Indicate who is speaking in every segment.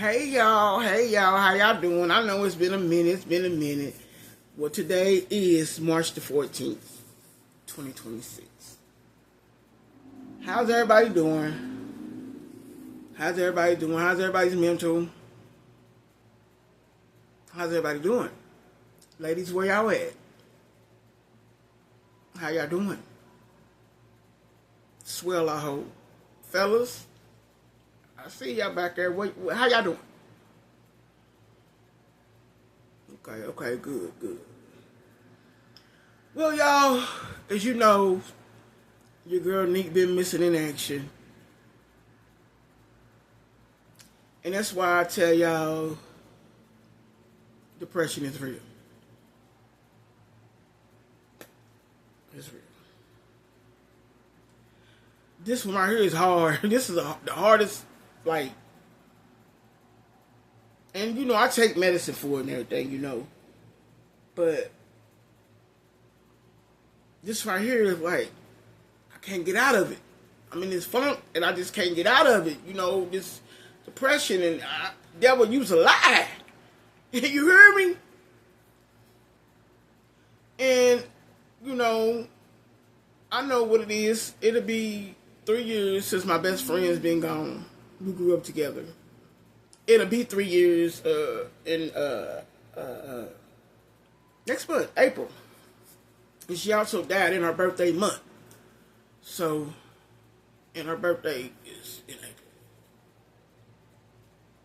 Speaker 1: Hey y'all, how y'all doing? I know it's been a minute. Well, today is March the 14th, 2026. How's everybody doing? How's everybody's mental? How's everybody doing? Ladies, where y'all at? How y'all doing? Swell, I hope. Fellas, I see y'all back there. How y'all doing? Okay, good. Well, y'all, as you know, your girl Nick been missing in action. And that's why I tell y'all, depression is real. It's real. This one right here is hard. This is the hardest, and I take medicine for it and everything, but this right here is I can't get out of it. I'm in this funk and I just can't get out of it. This depression, and devil use a lie. You hear me? And I know what it is. It'll be 3 years since my best friend's been gone. We grew up together. It'll be 3 years in next month, April. And she also died in her birthday month. And her birthday is in April.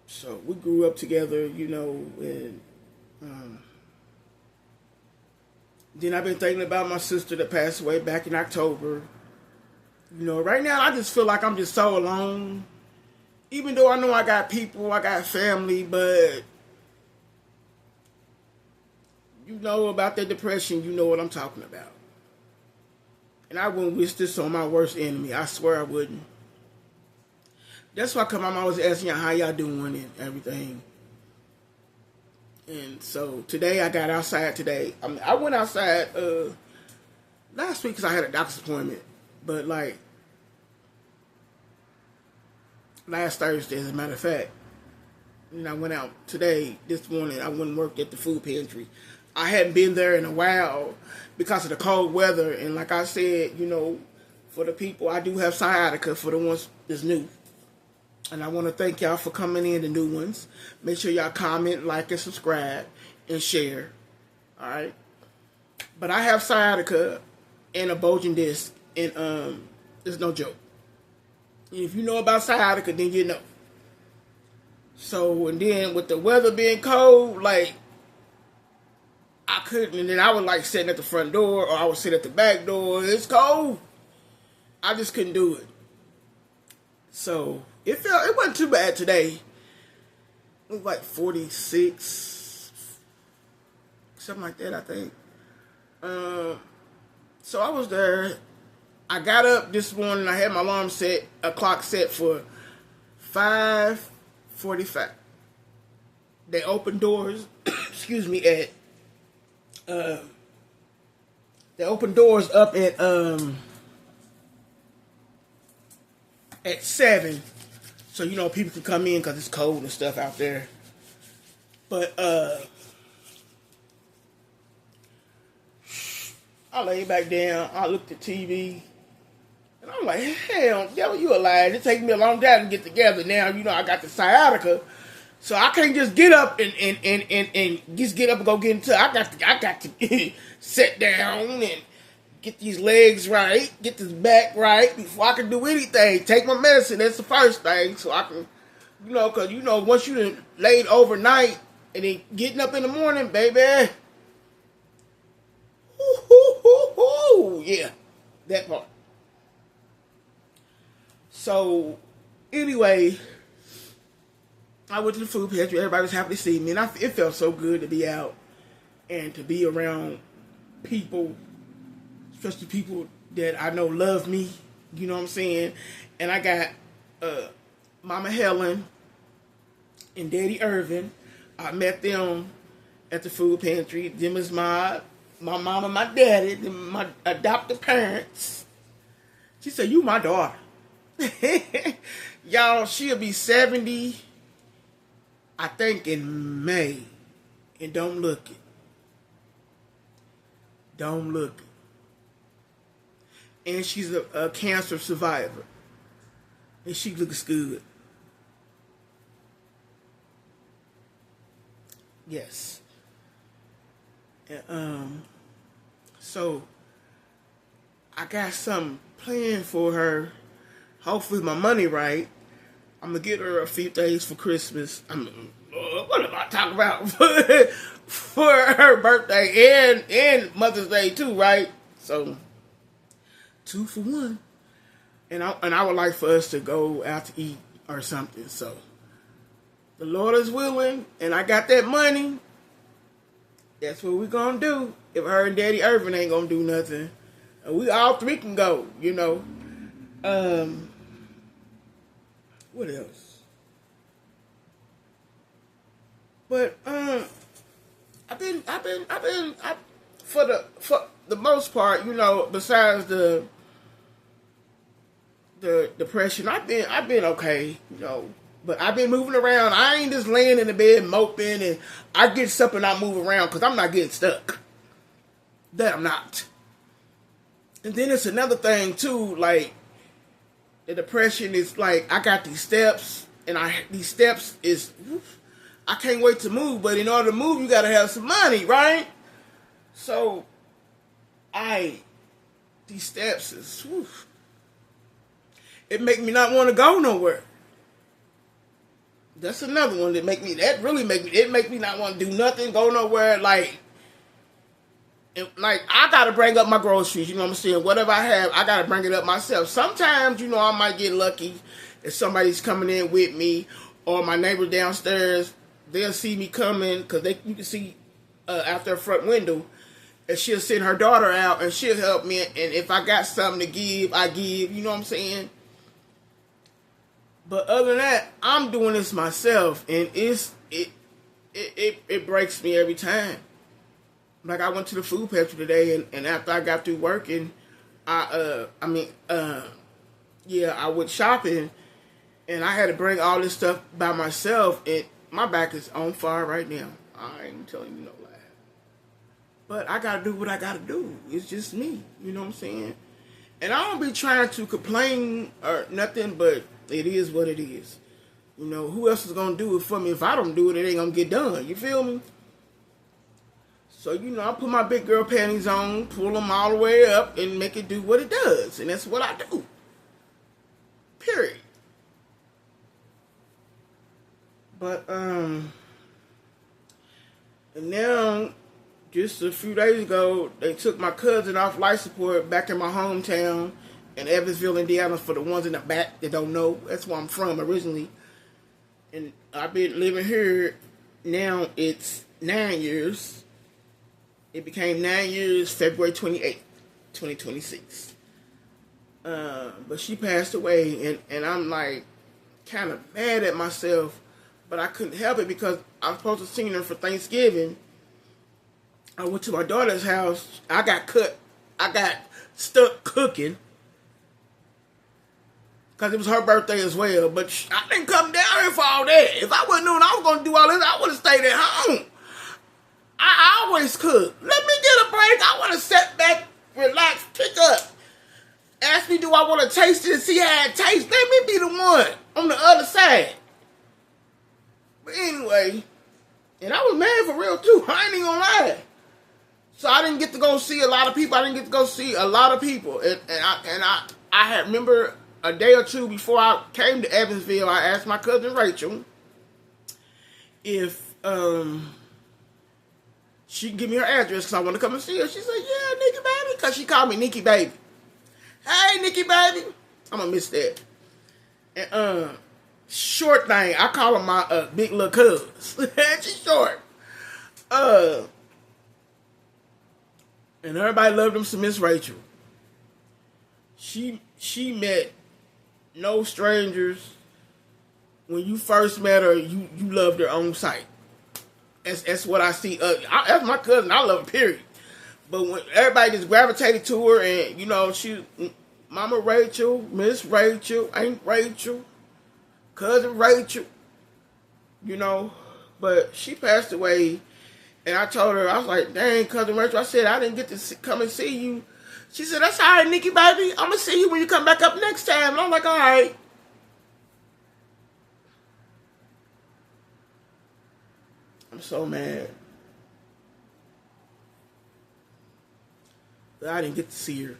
Speaker 1: So we grew up together, and then I've been thinking about my sister that passed away back in October. Right now I just feel like I'm just so alone. Even though I know I got people, I got family, but about that depression, you know what I'm talking about. And I wouldn't wish this on my worst enemy. I swear I wouldn't. That's why I'm always asking y'all how y'all doing and everything. And so today I got outside today. I went outside last week because I had a doctor's appointment. But last Thursday, as a matter of fact. And I went out this morning. I went and worked at the food pantry. I hadn't been there in a while because of the cold weather. And like I said, for the people, I do have sciatica for the ones that's new. And I want to thank y'all for coming in, the new ones. Make sure y'all comment, like, and subscribe, and share. All right? But I have sciatica and a bulging disc, and it's no joke. And if you know about sciatica, then you know. So, and then with the weather being cold, I couldn't, and then I would sitting at the front door, or I would sit at the back door. It's cold. I just couldn't do it. So it wasn't too bad today. It was 46, something like that, I think. So I was there. I got up this morning. I had my clock set for 5:45. They opened doors. excuse me, they opened doors up at 7, so people can come in because it's cold and stuff out there. But I laid back down. I looked at TV, and I'm like, hell, devil, you a liar. It takes me a long time to get together. Now I got the sciatica, so I can't just get up and just get up and go get into. I got to sit down and get these legs right, get this back right before I can do anything. Take my medicine. That's the first thing, so I can, because once you done laid overnight and then getting up in the morning, baby. Yeah, that part. So, anyway, I went to the food pantry. Everybody was happy to see me, and it felt so good to be out and to be around people, especially people that I know love me. You know what I'm saying? And I got Mama Helen and Daddy Irvin. I met them at the food pantry. Them is my mom and my daddy, my adopted parents. She said, "You my daughter." Y'all, she'll be 70 I think in May, and don't look it. Don't look it. And she's a cancer survivor. And she looks good. Yes. And, so I got something planned for her. Hopefully my money right. I'm gonna get her a few days for Christmas. What am I talking about? For her birthday and Mother's Day too, right? So 2 for 1. And I would like for us to go out to eat or something. So the Lord is willing, and I got that money. That's what we're gonna do. If her and Daddy Irvin ain't gonna do nothing, and we all three can go, you know. What else? But for the most part, you know, besides the depression, I've been okay, you know. But I've been moving around. I ain't just laying in the bed moping, and I get stuff and I move around because I'm not getting stuck. That I'm not. And then it's another thing too, like the depression is like I got these steps, and these steps is I can't wait to move. But in order to move, you gotta have some money, right? So these steps is it make me not want to go nowhere. That's another one that make me not want to do nothing, go nowhere. Like I gotta bring up my groceries. You know what I'm saying? Whatever I have, I gotta bring it up myself. Sometimes, you know, I might get lucky if somebody's coming in with me, or my neighbor downstairs. They'll see me coming because you can see out their front window, and she'll send her daughter out and she'll help me. And if I got something to give, I give. You know what I'm saying? But other than that, I'm doing this myself, and it breaks me every time. Like I went to the food pantry today, and after I got through working, I went shopping, and I had to bring all this stuff by myself, and my back is on fire right now. I ain't telling you no lie. But I gotta do what I gotta do. It's just me. You know what I'm saying? And I don't be trying to complain or nothing, but it is what it is. You know, who else is going to do it for me? If I don't do it, it ain't going to get done. You feel me? So, you know, I put my big girl panties on, pull them all the way up, and make it do what it does. And that's what I do. Period. But, and now, just a few days ago, they took my cousin off life support back in my hometown in Evansville, Indiana. For the ones in the back that don't know, that's where I'm from originally. And I've been living here now, it's 9 years. It became 9 years, February 28th, 2026. But she passed away, and I'm like kind of mad at myself, but I couldn't help it because I was supposed to see her for Thanksgiving. I went to my daughter's house. I got stuck cooking because it was her birthday as well. But I didn't come down here for all that. If I wouldn't known I was going to do all this, I would have stayed at home. I always cook. Let me get a break. I want to sit back, relax, pick up. Ask me, do I want to taste it and see how it tastes? Let me be the one on the other side. But anyway, and I was mad for real too. I ain't even gonna lie. So I didn't get to go see a lot of people. And I had remember a day or two before I came to Evansville, I asked my cousin Rachel if she can give me her address because I want to come and see her. She said, yeah, Nikki Baby, because she called me Nikki Baby. Hey, Nikki Baby. I'm going to miss that. And short thing, I call her my big little cuz. She's short. And everybody loved him some Miss Rachel. She met no strangers. When you first met her, you loved her on sight. That's what I see. That's my cousin. I love her, period. But when everybody just gravitated to her, and you know, she, Mama Rachel, Miss Rachel, Aunt Rachel, Cousin Rachel, you know, But she passed away, and I told her, I was like, dang, Cousin Rachel, I said, I didn't get to come and see you. She said, that's all right, Nikki, baby. I'm going to see you when you come back up next time. And I'm like, all right. I'm so mad that I didn't get to see her.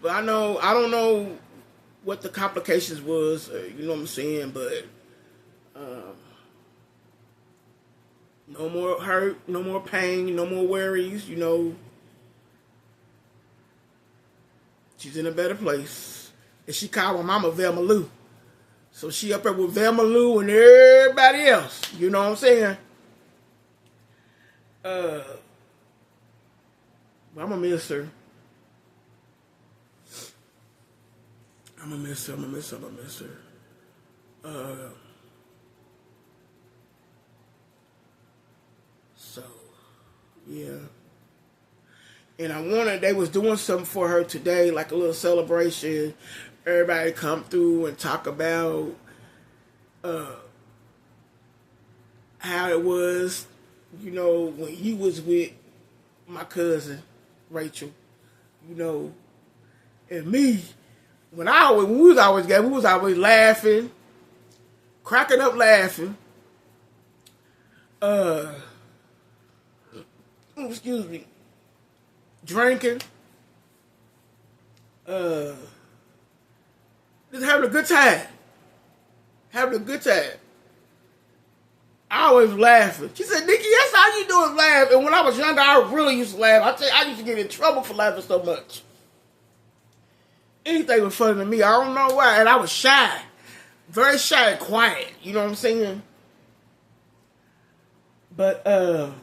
Speaker 1: But I don't know what the complications was, you know what I'm saying, but no more hurt, no more pain, no more worries, you know. She's in a better place. And she called my mama Velma Lou. So she up there with Velma Lou and everybody else, you know what I'm saying? I'm gonna miss her. I'm gonna miss her. So, yeah. And they was doing something for her today, like a little celebration. Everybody come through and talk about how it was, you know, when you was with my cousin, Rachel, you know, and me. We was always laughing, cracking up laughing. Excuse me. Drinking. Just having a good time. I always laughing. She said, Nikki, that's all you do is laugh. And when I was younger, I really used to laugh. I used to get in trouble for laughing so much. Anything was funny to me. I don't know why. And I was shy. Very shy and quiet. You know what I'm saying? But, so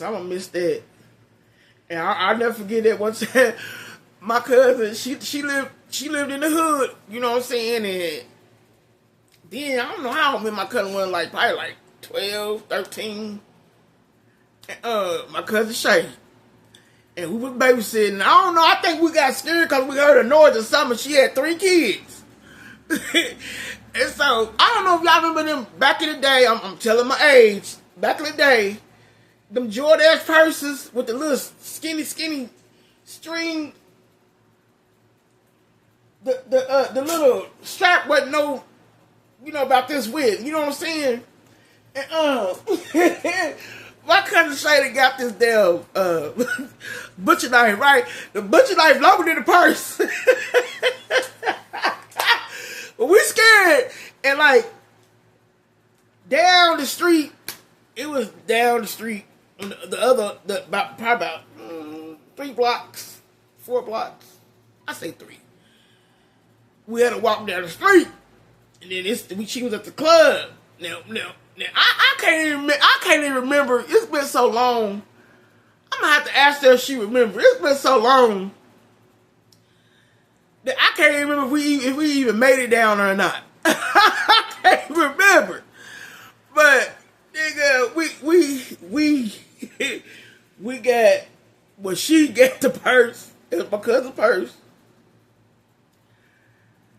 Speaker 1: I'm going to miss that. And I'll never forget that one time. My cousin, she lived in the hood. You know what I'm saying? And then, I don't know how old my cousin was, probably 12, 13. And, my cousin Shay. And we was babysitting. I don't know. I think we got scared because we heard a noise or something. She had 3 kids. And so, I don't know if y'all remember them back in the day. I'm telling my age. Back in the day, them Jordache purses with the little skinny string. The little strap wasn't no, you know, about this width. You know what I'm saying? And, my cousin Shady got this damn butcher knife, right? The butcher knife longer than the purse. But we scared. And down the street, it was down the street. Probably about 3 blocks, 4 blocks. I say 3. We had to walk down the street. And then she was at the club. Now, I can't even remember. It's been so long. I'm gonna have to ask her if she remembers. It's been so long that I can't even remember if we even made it down or not. I can't remember. But nigga, we got she got the purse. It was my cousin's purse.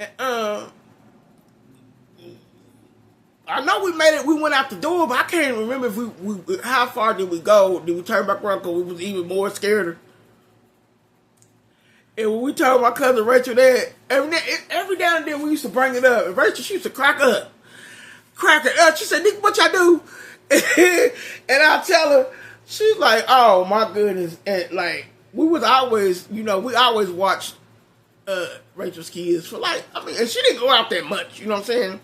Speaker 1: And I know we made it. We went out the door, but I can't remember if we how far did we go? Did we turn back around because we was even more scared? And when we told my cousin Rachel that, every now and then we used to bring it up. And Rachel, she used to crack up. She said, Nick, what y'all do? And I tell her, she's like, oh my goodness. And we always watched Rachel's kids for and she didn't go out that much, you know what I'm saying?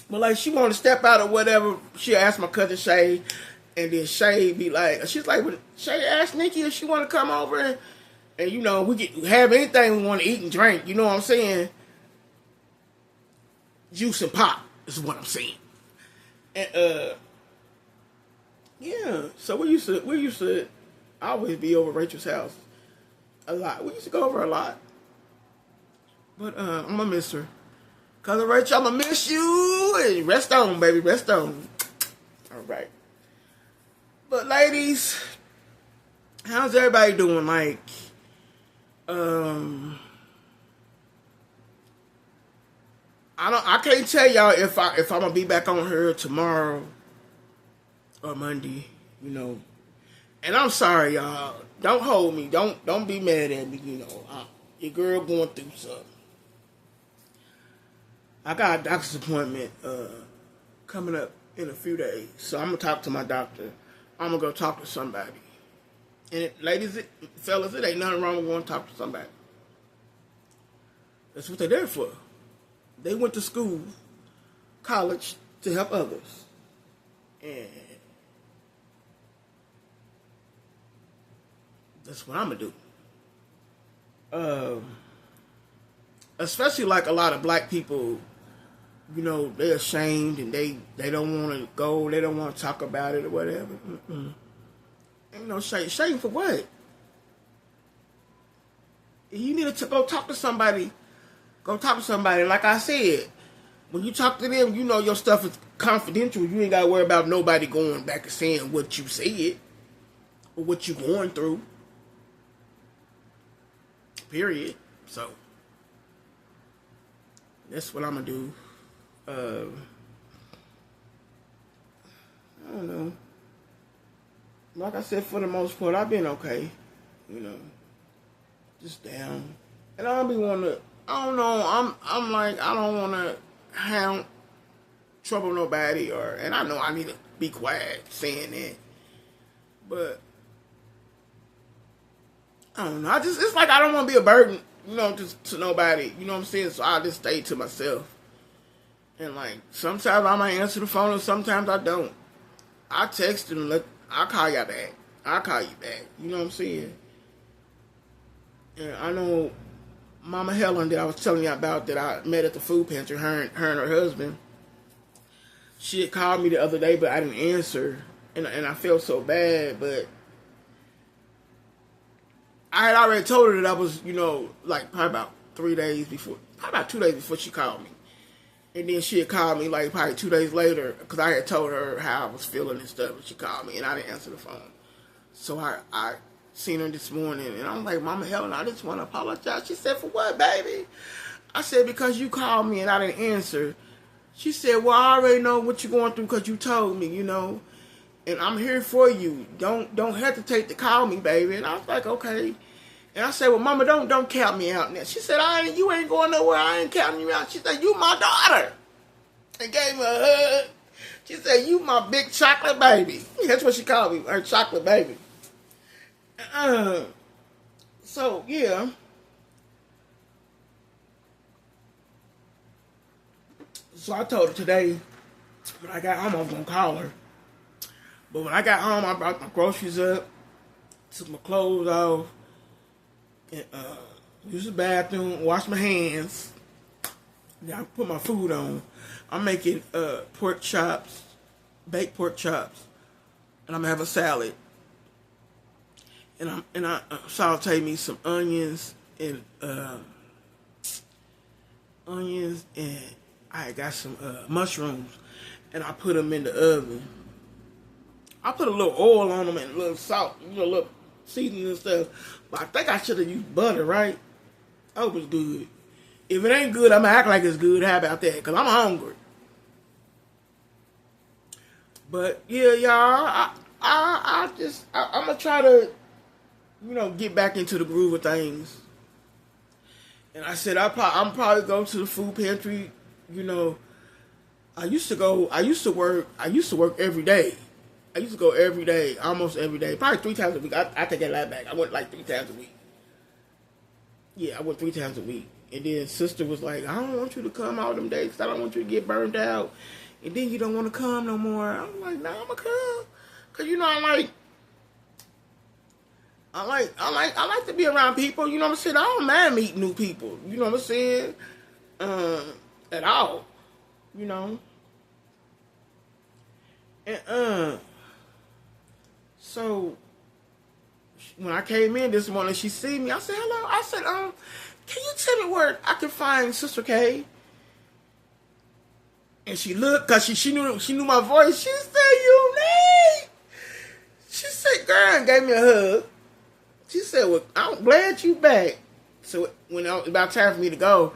Speaker 1: But she wanted to step out or whatever, she asked my cousin Shay, and then Shay be she's like, well, Shay asked Nikki if she want to come over and you know, we can have anything we want to eat and drink, you know what I'm saying? Juice and pop is what I'm saying. And yeah, so we used to always be over Rachel's house a lot. We used to go over a lot. But I'm gonna miss her. Cousin Rachel, I'm gonna miss you. And rest on, baby, rest on. All right. But ladies, how's everybody doing? I can't tell y'all if I'm gonna be back on here tomorrow or Monday, you know. And I'm sorry, y'all. Don't hold me. Don't be mad at me, you know. Your girl going through something. I got a doctor's appointment coming up in a few days. So I'm gonna talk to my doctor. I'm gonna go talk to somebody. And ladies, fellas, it ain't nothing wrong with going to talk to somebody. That's what they're there for. They went to school, college, to help others. And that's what I'm going to do. Especially like a lot of black people, you know, they're ashamed and they don't want to go, they don't want to talk about it or whatever. Ain't no shame. Shame for what? You need to go talk to somebody. Go talk to somebody. Like I said, when you talk to them, you know your stuff is confidential. You ain't got to worry about nobody going back and saying what you said or what you going through. Period. So, that's what I'm going to do. I don't know. Like I said, for the most part, I've been okay. You know, just down. And I don't be want to, I don't know, I'm like, I don't want to hound, trouble nobody, and I know I need to be quiet saying that. But, I don't know, it's like I don't want to be a burden, you know, to nobody, you know what I'm saying? So I just stay to myself. And like, sometimes I might answer the phone and sometimes I don't. I text and I'll call y'all back. I'll call you back. You know what I'm saying? And I know Mama Helen that I was telling you about that I met at the food pantry, her and her husband. She had called me the other day, but I didn't answer. And I felt so bad, but I had already told her that I was, you know, like probably about 3 days before, probably about 2 days before she called me. And then she had called me like probably 2 days later because I had told her how I was feeling and stuff. And she called me and I didn't answer the phone. So I seen her this morning and I'm like, Mama Helen, I just want to apologize. She said, for what, baby? I said, because you called me and I didn't answer. She said, well, I already know what you're going through because you told me, you know. And I'm here for you. Don't hesitate to call me, baby. And I was like, okay. And I said, well, Mama, don't count me out now. She said, you ain't going nowhere. I ain't counting you out. She said, you my daughter. And gave me a hug. She said, you my big chocolate baby. That's what she called me, her chocolate baby. So, yeah. So I told her today, when I got home, I was going to call her. But when I got home, I brought my groceries up, took my clothes off, and used the bathroom, washed my hands. Then I put my food on. I'm making pork chops, baked pork chops, and I'm gonna have a salad. And I saute me some onions and I got some mushrooms, and I put them in the oven. I put a little oil on them and a little salt, you know, a little seasoning and stuff. But I think I should have used butter, right? I hope it's good. If it ain't good, I'm gonna act like it's good. How about that? Because I'm hungry. But yeah, y'all, I'm gonna try to, you know, get back into the groove of things. And I said I'm probably go to the food pantry. You know, I used to work every day. I used to go every day, almost every day, probably 3 times a week. I take that back. I went like 3 times a week. Yeah, I went 3 times a week. And then sister was like, I don't want you to come all them days because I don't want you to get burned out. And then you don't want to come no more. I'm like, nah, I'm going to come. Because, you know, I like to be around people. You know what I'm saying? I don't mind meeting new people. You know what I'm saying? At all. You know? And, so, when I came in this morning, she see me. I said, hello. I said, can you tell me where I can find Sister K? And she looked, because she knew my voice. She said, you need? She said, girl, and gave me a hug. She said, well, I'm glad you back. So when it was about time for me to go,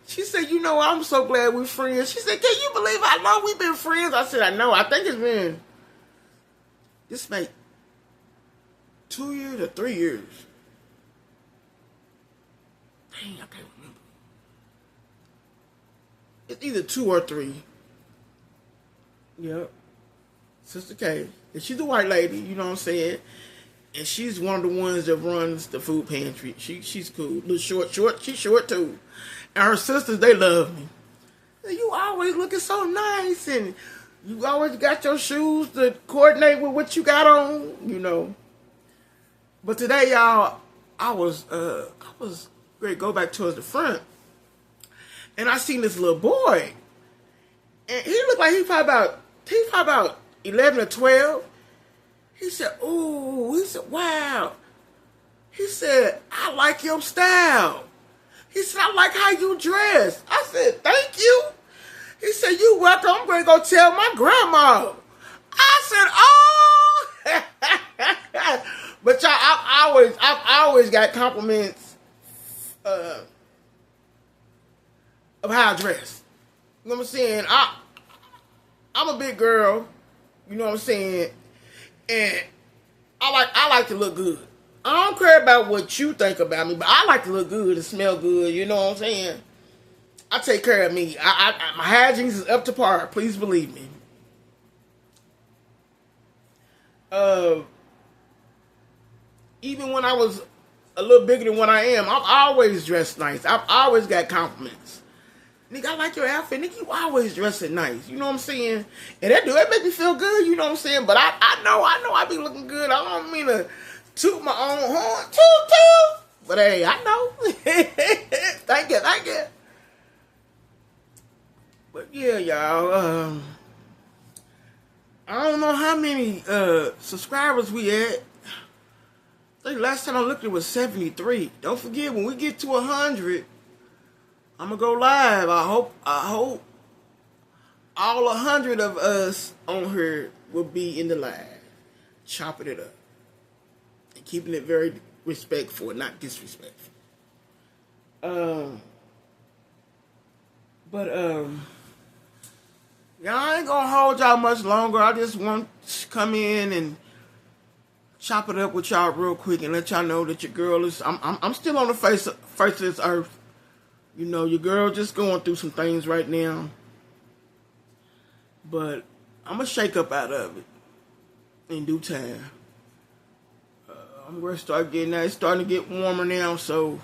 Speaker 1: She said, you know, I'm so glad we're friends. She said, can you believe how long we've been friends? I said, I know. I think it's been, this make 2 years or 3 years. Dang, I can't remember. It's either 2 or 3. Yep. Sister K. And she's a white lady, you know what I'm saying? And she's one of the ones that runs the food pantry. She's cool. Little short. She's short too. And her sisters, they love me. You always looking so nice, and you always got your shoes to coordinate with what you got on, you know. But today, y'all, I was ready to go back towards the front, and I seen this little boy, and he looked like he's probably about 11 or 12. He said, "Ooh," he said, "Wow." He said, "I like your style." He said, "I like how you dress." I said, "Thank you." He said, "You welcome. I'm going to go tell my grandma." I said, "Oh." But y'all, I've always got compliments of how I dress. You know what I'm saying? I'm a big girl. You know what I'm saying? And I like to look good. I don't care about what you think about me, but I like to look good and smell good. You know what I'm saying? I take care of me. My hygiene is up to par. Please believe me. Even when I was a little bigger than what I am, I've always dressed nice. I've always got compliments. Nigga, I like your outfit. Nigga, you always dressing nice. You know what I'm saying? And that make me feel good. You know what I'm saying? But I know I be looking good. I don't mean to toot my own horn. Toot. But hey, I know. Thank you. But yeah, y'all. I don't know how many subscribers we had. I think last time I looked it was 73. Don't forget, when we get to 100, I'm gonna go live. I hope all 100 of us on here will be in the live, chopping it up and keeping it very respectful, not disrespectful. Y'all, I ain't gonna hold y'all much longer. I just want to come in and chop it up with y'all real quick and let y'all know that your girl is. I'm still on the face of this earth. You know, your girl just going through some things right now. But I'm going to shake up out of it in due time. I'm going to start getting that. It's starting to get warmer now, so.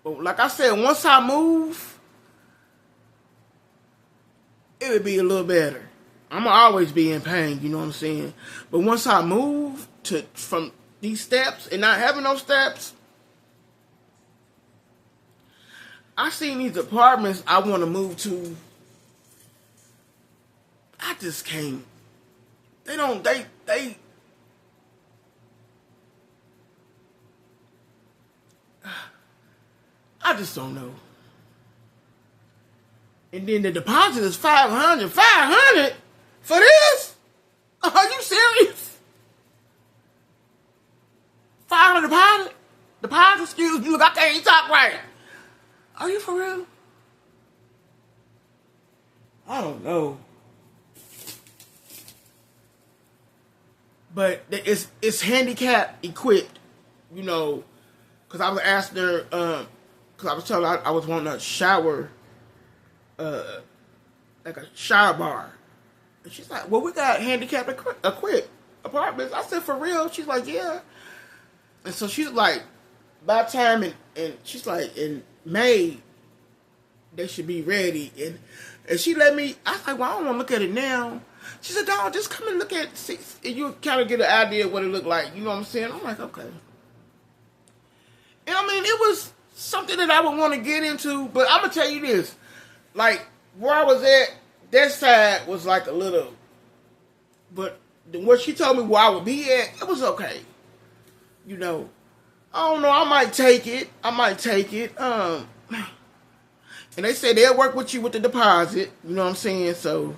Speaker 1: But like I said, once I move, it would be a little better. I'm going to always be in pain, you know what I'm saying? But once I move from these steps and not having those steps, I seen these apartments I want to move to. I just can't. They I just don't know. And then the deposit is $500. $500 for this? Are you serious? $500 deposit? Deposit? Excuse me. Look, I can't even talk right. Are you for real? I don't know. But it's handicap equipped, you know, because I was asking her, because I was telling her I was wanting a shower, like a shower bar. And she's like, well, we got handicap equipped apartments. I said, for real? She's like, yeah. And so she's like, by the time, and she's like, in May, they should be ready. And she let me, I was like, well, I don't want to look at it now. She said, dog, just come and look at it, and you'll kind of get an idea of what it looked like. You know what I'm saying? I'm like, okay. And I mean, it was something that I would want to get into, but I'm going to tell you this. Like, where I was at, that side was like a little, but what she told me where I would be at, it was okay. You know, I don't know, I might take it. And they said they'll work with you with the deposit. You know what I'm saying? So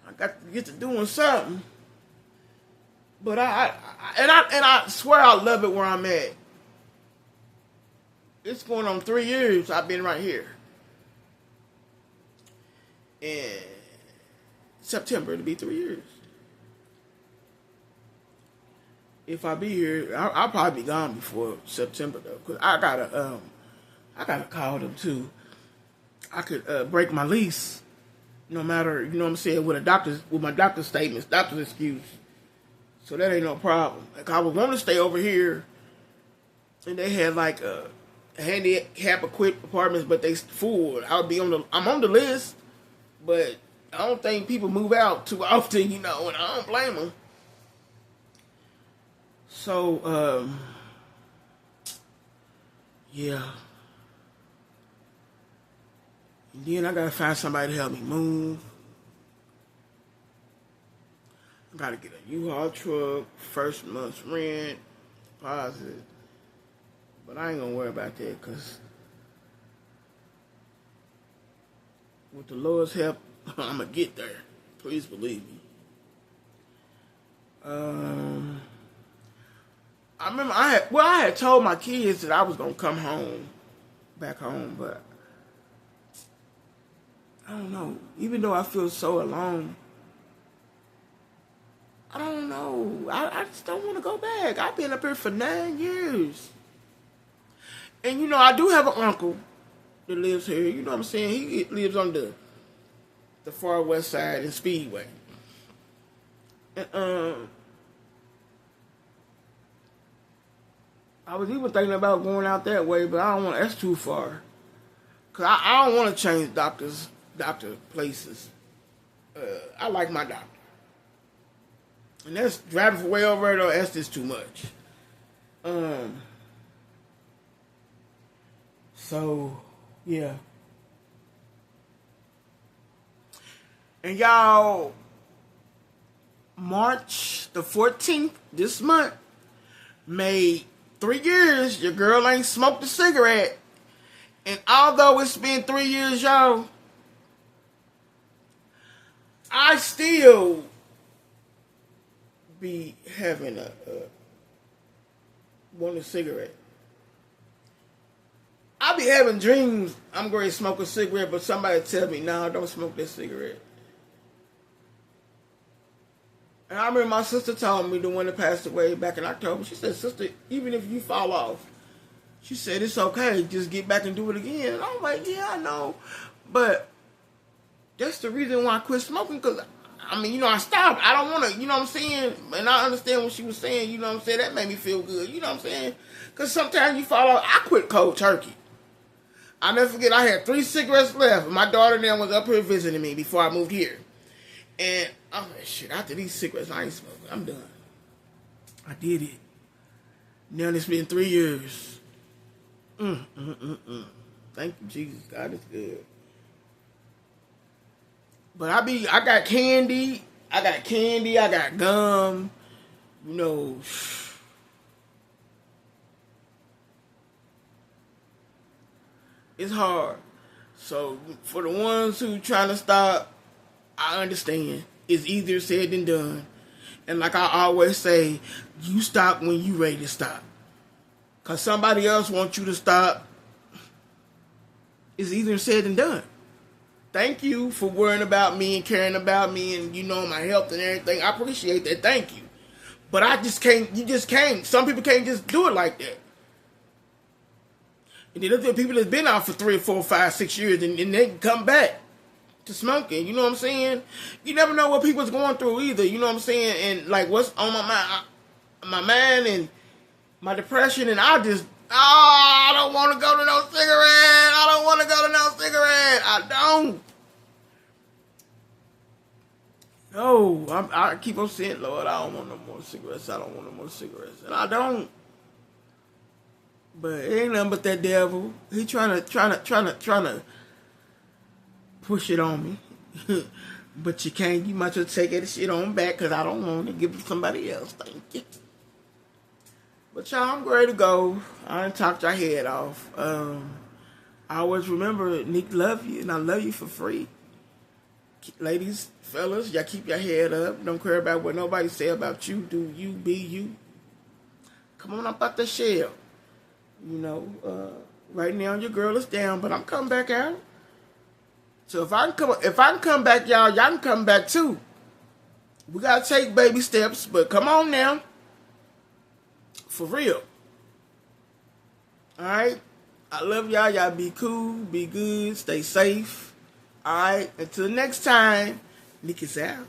Speaker 1: I got to get to doing something. But I swear I love it where I'm at. It's going on 3 years I've been right here. In September, it'll be 3 years. If I be here, I'll probably be gone before September though, cause I gotta call them too. I could break my lease, no matter, you know what I'm saying, with my doctor's statements, doctor's excuse. So that ain't no problem. Like I was going to stay over here, and they had like a handicap equipped apartments, but they full. I'm on the list, but I don't think people move out too often, you know, and I don't blame them. So, yeah. And then I gotta find somebody to help me move. I gotta get a U-Haul truck, first month's rent, deposit. But I ain't gonna worry about that, because with the Lord's help, I'm gonna get there. Please believe me. I remember I had told my kids that I was gonna come back home, but I don't know. Even though I feel so alone, I don't know. I just don't want to go back. I've been up here for 9 years. And, you know, I do have an uncle that lives here. You know what I'm saying? He lives on the far west side in Speedway. And, I was even thinking about going out that way, but I don't want. That's too far. Cause I don't want to change doctor places. I like my doctor, and that's driving for way over there. That's just too much. So yeah, and y'all, March the 14th this month made 3 years, your girl ain't smoked a cigarette. And although it's been 3 years, y'all, I still be having want a cigarette. I be having dreams I'm going to smoke a cigarette, but somebody tell me, no, don't smoke that cigarette. And I remember my sister told me, the one that passed away back in October, she said, sister, even if you fall off, she said, it's okay, just get back and do it again. And I'm like, yeah, I know. But that's the reason why I quit smoking, because, I mean, you know, I stopped. I don't want to, you know what I'm saying? And I understand what she was saying, you know what I'm saying? That made me feel good, you know what I'm saying? Because sometimes you fall off. I quit cold turkey. I'll never forget, I had 3 cigarettes left. My daughter then was up here visiting me before I moved here. And I'm like, shit, after these cigarettes, I ain't smoking. I'm done. I did it. Now it's been 3 years. Thank you, Jesus. God is good. But I got candy. I got gum. You know. It's hard. So, for the ones who trying to stop, I understand. It's easier said than done. And like I always say, you stop when you ready to stop. Because somebody else wants you to stop. It's easier said than done. Thank you for worrying about me and caring about me and, you know, my health and everything. I appreciate that. Thank you. But I just can't. You just can't. Some people can't just do it like that. And then there's people that's been out for 3 or 4, 5, 6 years and they can come back to smoking. You know what I'm saying? You never know what people's going through either. You know what I'm saying? And like what's on my mind and my depression, and I don't want to go to no cigarette. I don't want to go to no cigarette. I don't. No, I keep on saying, Lord, I don't want no more cigarettes. I don't want no more cigarettes, and I don't. But it ain't nothing but that devil. He trying to push it on me. But you can't. You might just take that shit on back because I don't want to give it to somebody else. Thank you. But y'all, I'm ready to go. I done talked your head off. I always remember, Nick love you, and I love you for free. Ladies, fellas, y'all keep your head up. Don't care about what nobody say about you. Do you, be you. Come on up out the shell. You know, Right now, your girl is down, but I'm coming back out. So if I can come back, y'all can come back too. We gotta take baby steps, but come on now. For real. Alright? I love y'all. Y'all be cool, be good, stay safe. Alright? Until next time, Nick is out.